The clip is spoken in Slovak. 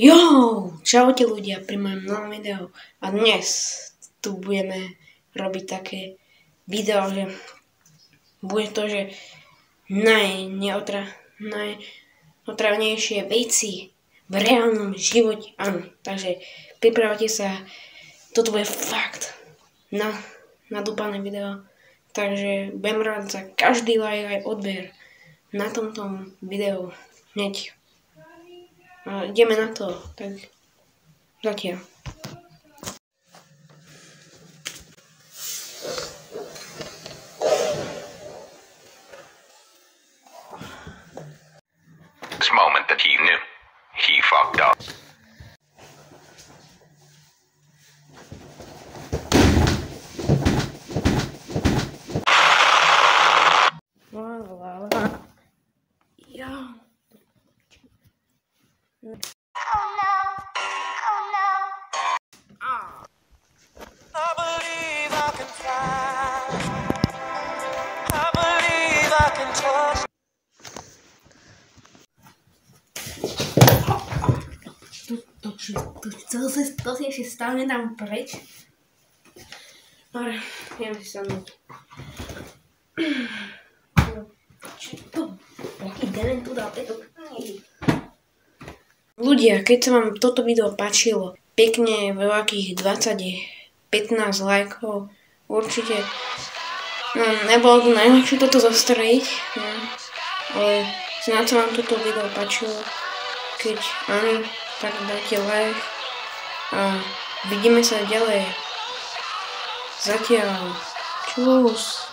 Jo, čaute ľudia pri mojom novom videu a dnes tu budeme robiť také video, že bude to, že najotravnejšie veci v reálnom živote, áno, takže pripravte sa, toto bude fakt nadúpané video, takže budem rád za každý like aj odber na tomto videu hneď. Ideme na to, tak zatiaľ. This moment that he knew, he fucked up. Ja. Oh no, oh no. I believe I can fly. I believe I can touch. To si ešte stále nedám preč. Ale idem si sadnúť. Čo to? Jaký denen tu dal tieto knihy? Ľudia, keď sa vám toto video páčilo, pekne veľkých 15 lajkov, určite nebolo to najľahšie toto zostreliť, ale snáď sa vám toto video páčilo, keď áno, tak dajte like a vidíme sa ďalej. Zatiaľ, čus.